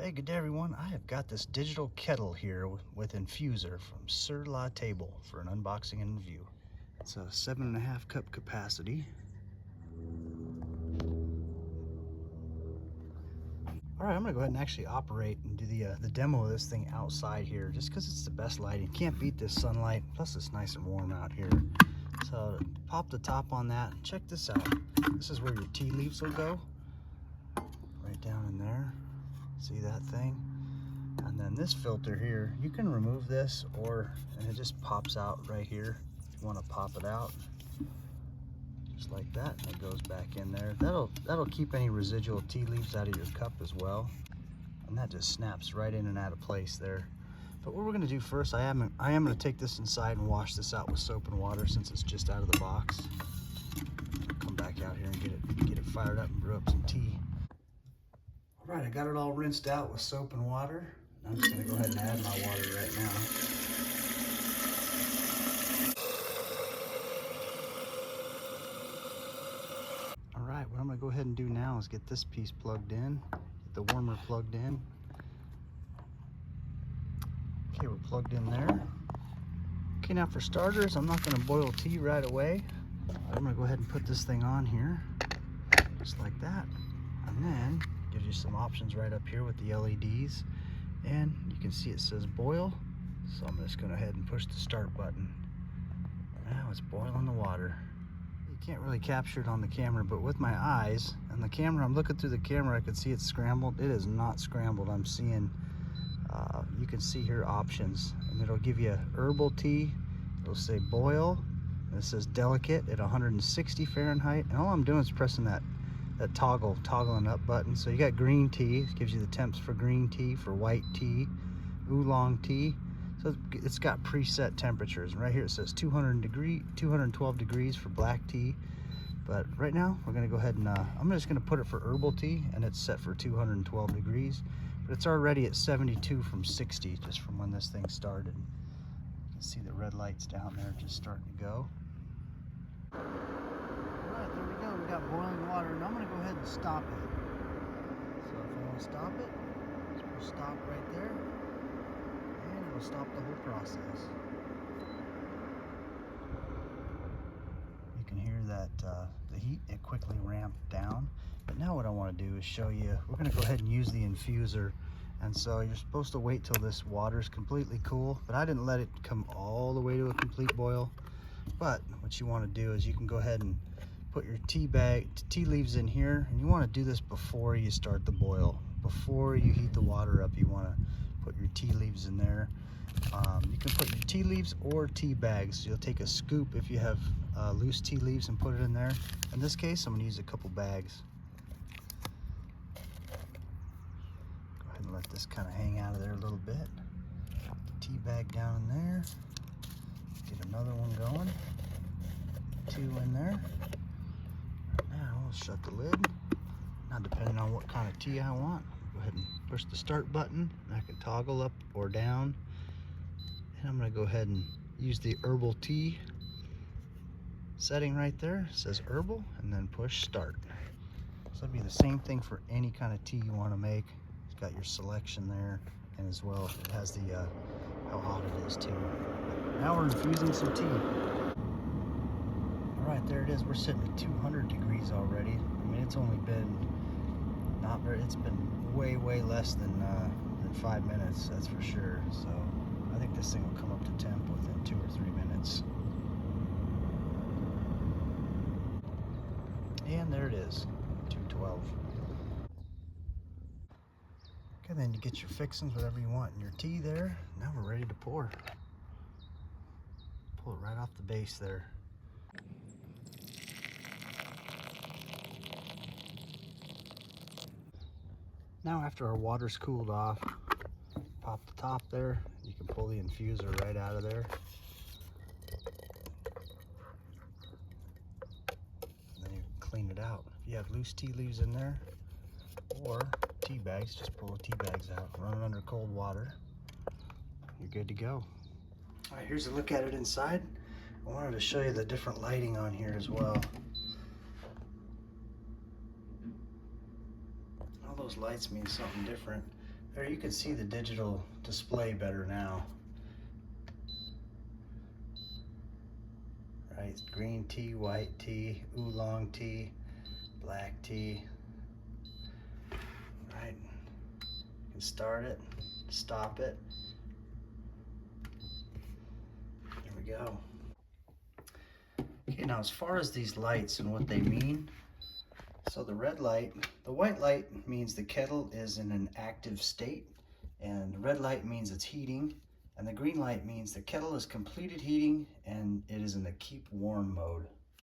Hey, good day everyone. I have got this digital kettle here with Infuser from Sur La Table for an unboxing and review. It's a 7.5 cup capacity. All right, I'm gonna go ahead and actually operate and do the demo of this thing outside here, just because it's the best lighting. Can't beat this sunlight, plus it's nice and warm out here. So pop the top on that. Check this out. This is where your tea leaves will go, right down in there. See that thing? And then this filter here, you can remove this, and it just pops out right here. If you want to pop it out, just like that, and it goes back in there. That'll keep any residual tea leaves out of your cup as well. And that just snaps right in and out of place there. But what we're gonna do first, I am gonna take this inside and wash this out with soap and water since it's just out of the box. Come back out here and get it fired up and brew up some tea. All right, I got it all rinsed out with soap and water. I'm just gonna go ahead and add my water right now. All right, what I'm gonna go ahead and do now is get this piece plugged in, get the warmer plugged in. Okay, we're plugged in there. Okay, now for starters, I'm not gonna boil tea right away. I'm gonna go ahead and put this thing on here, just like that. And then, gives you some options right up here with the LEDs. And you can see it says boil, so I'm just going to go ahead and push the start button. Now it's boiling the water. You can't really capture it on the camera, but with my eyes and the camera, I'm looking through the camera, I can see it's scrambled. It is not scrambled. I'm seeing, you can see here options, and it'll give you herbal tea. It'll say boil, and it says delicate at 160 Fahrenheit. And all I'm doing is pressing that toggling up button. So you got green tea, it gives you the temps for green tea, for white tea, oolong tea. So it's got preset temperatures. Right here it says 212 degrees for black tea. But right now we're gonna go ahead and I'm just gonna put it for herbal tea, and it's set for 212 degrees. But it's already at 72 from 60, just from when this thing started. You can see the red lights down there just starting to go. We got boiling water, and I'm going to go ahead and stop it. So if I want to stop it, just push stop right there, and it'll stop the whole process. You can hear that the heat, it quickly ramped down. But now what I want to do is show you, we're going to go ahead and use the infuser. And so you're supposed to wait till this water's completely cool, but I didn't let it come all the way to a complete boil. But what you want to do is you can go ahead and put your tea leaves in here, and you want to do this before you start the boil. Before you heat the water up, you want to put your tea leaves in there. You can put your tea leaves or tea bags. You'll take a scoop if you have loose tea leaves and put it in there. In this case, I'm going to use a couple bags. Go ahead and let this kind of hang out of there a little bit. Put the tea bag down in there. Get another one going. 2 in there. Now I'll shut the lid. Now depending on what kind of tea I want, go ahead and push the start button. I can toggle up or down. And I'm going to go ahead and use the herbal tea setting right there. It says herbal, and then push start. So it'll be the same thing for any kind of tea you want to make. It's got your selection there, and as well it has the how hot it is too. Now we're infusing some tea. All right, there it is. We're sitting at 200 degrees already. I mean, it's only been it's been way less than 5 minutes, that's for sure. So I think this thing will come up to temp within 2 or 3 minutes. And there it is, 212. Okay, then you get your fixings, whatever you want in your tea there. Now we're ready to pour. Pull it right off the base there. Now after our water's cooled off, pop the top there. You can pull the infuser right out of there. And then you can clean it out. If you have loose tea leaves in there, or tea bags, just pull the tea bags out. Run it under cold water. You're good to go. All right, here's a look at it inside. I wanted to show you the different lighting on here as well. All those lights mean something different. There, you can see the digital display better now. Right, green tea, white tea, oolong tea, black tea. Right, you can start it, stop it. There we go. Okay, now as far as these lights and what they mean, so the red light, the white light means the kettle is in an active state, and the red light means it's heating, and the green light means the kettle is completed heating and it is in the keep warm mode.